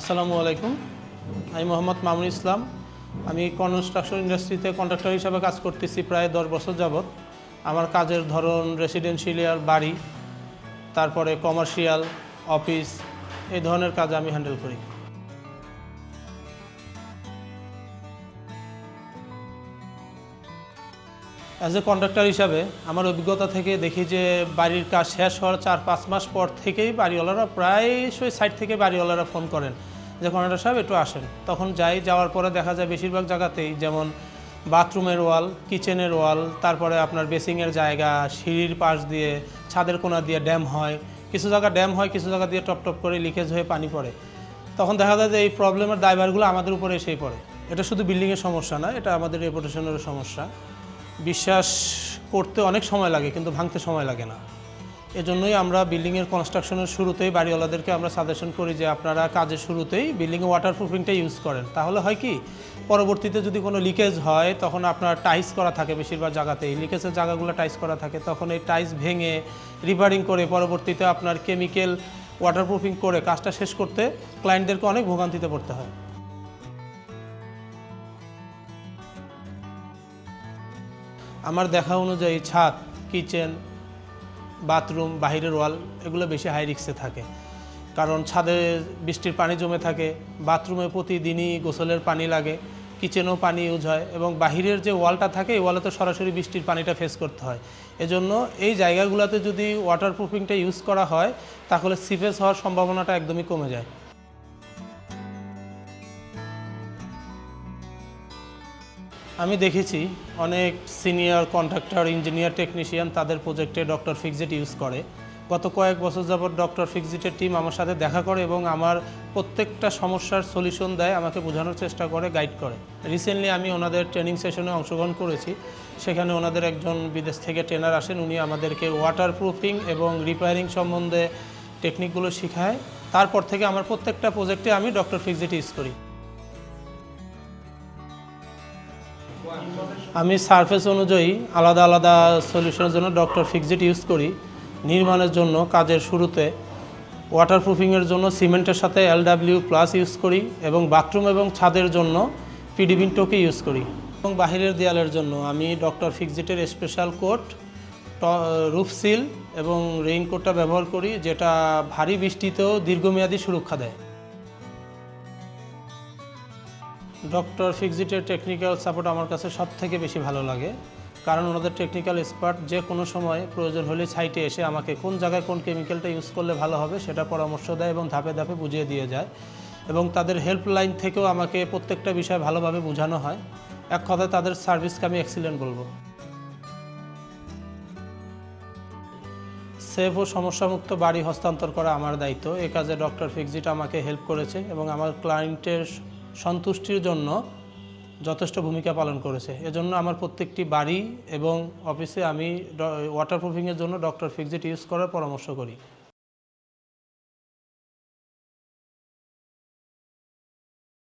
আসসালামু আলাইকুম। আমি মোহাম্মদ মামুনুল ইসলাম। আমি কনস্ট্রাকশন ইন্ডাস্ট্রিতে কন্ট্রাক্টর হিসাবে কাজ করতেছি প্রায় 10 বছর যাবৎ। আমার কাজের ধরন রেসিডেন্সিয়াল বাড়ি, তারপরে কমার্শিয়াল, অফিস, এই ধরনের কাজ আমি হ্যান্ডেল করি। অ্যাজ এ কন্ট্রাক্টর হিসাবে আমার অভিজ্ঞতা থেকে দেখি যে বাড়ির কাজ শেষ হওয়ার 4-5 মাস পর থেকেই বাড়িওয়ালারা প্রায়শই সাইট থেকে বাড়িওয়ালারা ফোন করেন যে কন্ট্রাক্টর সাহেব একটু আসেন। তখন যাওয়ার পরে দেখা যায় বেশিরভাগ জায়গাতেই যেমন বাথরুমের ওয়াল, কিচেনের ওয়াল, তারপরে আপনার বেসিংয়ের জায়গা, সিঁড়ির পাশ দিয়ে, ছাদের কোণা দিয়ে ড্যাম হয়, কিছু জায়গা ড্যাম হয়, কিছু জায়গা দিয়ে টপ টপ করে লিকেজ হয়ে পানি পড়ে। তখন দেখা যায় যে এই প্রবলেমের দায়ভারগুলো আমাদের উপরে এসেই পড়ে। এটা শুধু বিল্ডিংয়ের সমস্যা না, এটা আমাদের রেপুটেশনেরও সমস্যা। বিশ্বাস করতে অনেক সময় লাগে কিন্তু ভাঙতে সময় লাগে না। এজন্যই আমরা বিল্ডিংয়ের কনস্ট্রাকশনের শুরুতেই বাড়িওয়ালাদেরকে আমরা সাজেশন করি যে আপনারা কাজের শুরুতেই বিল্ডিংয়ে ওয়াটারপ্রুফিংটা ইউজ করেন। তাহলে হয় কি, পরবর্তীতে যদি কোনো লিকেজ হয় তখন আপনার টাইস করা থাকে, বেশিরভাগ জায়গাতেই লিকেজের জায়গাগুলো টাইস করা থাকে, তখন এই টাইস ভেঙে রিপেয়ারিং করে পরবর্তীতে আপনার কেমিক্যাল ওয়াটারপ্রুফিং করে কাজটা শেষ করতে ক্লায়েন্টদেরকে অনেক ভোগান্তিতে পড়তে হয়। আমার দেখা অনুযায়ী ছাদ, কিচেন, বাথরুম, বাহিরের ওয়াল এগুলো বেশি হাই রিস্কে থাকে। কারণ ছাদে বৃষ্টির পানি জমে থাকে, বাথরুমে প্রতিদিনই গোসলের পানি লাগে, কিচেনেও পানি ইউজ হয় এবং বাহিরের যে ওয়ালটা থাকে এই ওয়ালে তো সরাসরি বৃষ্টির পানিটা ফেস করতে হয়। এজন্য এই জায়গাগুলোতে যদি ওয়াটারপ্রুফিংটা ইউজ করা হয় তাহলে সিপেজ হওয়ার সম্ভাবনাটা একদমই কমে যায়। আমি দেখেছি অনেক সিনিয়র কন্ট্রাক্টর, ইঞ্জিনিয়ার, টেকনিশিয়ান তাদের প্রজেক্টে ডক্টর ফিক্সিট ইউজ করে। গত কয়েক বছর যাবৎ ডক্টর ফিক্সিটের টিম আমার সাথে দেখা করে এবং আমার প্রত্যেকটা সমস্যার সলিউশন দেয়, আমাকে বোঝানোর চেষ্টা করে, গাইড করে। রিসেন্টলি আমি ওনাদের ট্রেনিং সেশনে অংশগ্রহণ করেছি। সেখানে ওনাদের একজন বিদেশ থেকে ট্রেনার আসেন, উনি আমাদেরকে ওয়াটারপ্রুফিং এবং রিপেয়ারিং সম্বন্ধে টেকনিকগুলো শেখায়। তারপর থেকে আমার প্রত্যেকটা প্রজেক্টে আমি ডক্টর ফিক্সিট ইউজ করি। আমি সারফেস অনুযায়ী আলাদা আলাদা সলিউশনের জন্য ডক্টর ফিক্সিট ইউজ করি। নির্মাণের জন্য কাজের শুরুতে ওয়াটারপ্রুফিংয়ের জন্য সিমেন্টের সাথে LW+ ইউজ করি এবং বাথরুম এবং ছাদের জন্য পিডিবিনটোকে ইউজ করি। এবং বাহিরের দেয়ালের জন্য আমি ডক্টর ফিক্সিটের স্পেশাল কোট, রুফ সিল এবং রেইনকোটটা ব্যবহার করি, যেটা ভারী বৃষ্টিতেও দীর্ঘমেয়াদী সুরক্ষা দেয়। ডক্টর ফিক্সিটের টেকনিক্যাল সাপোর্ট আমার কাছে সবথেকে বেশি ভালো লাগে, কারণ ওনাদের টেকনিক্যাল এক্সপার্ট যে কোনো সময় প্রয়োজন হলে সাইটে এসে আমাকে কোন জায়গায় কোন কেমিক্যালটা ইউজ করলে ভালো হবে সেটা পরামর্শ দেয় এবং ধাপে ধাপে বুঝিয়ে দিয়ে যায়। এবং তাদের হেল্পলাইন থেকেও আমাকে প্রত্যেকটা বিষয় ভালোভাবে বোঝানো হয়। এক কথায় তাদের সার্ভিসকে আমি এক্সিলেন্ট বলবো। সেফ ও সমস্যামুক্ত বাড়ি হস্তান্তর করা আমার দায়িত্ব। এ কাজে ডক্টর ফিক্সিট আমাকে হেল্প করেছে এবং আমার ক্লায়েন্টের সন্তুষ্টির জন্য যথেষ্ট ভূমিকা পালন করেছে। এজন্য আমার প্রত্যেকটি বাড়ি এবং অফিসে আমি ওয়াটারপ্রুফিংয়ের জন্য ডক্টর ফিক্সিট ইউজ করার পরামর্শ করি।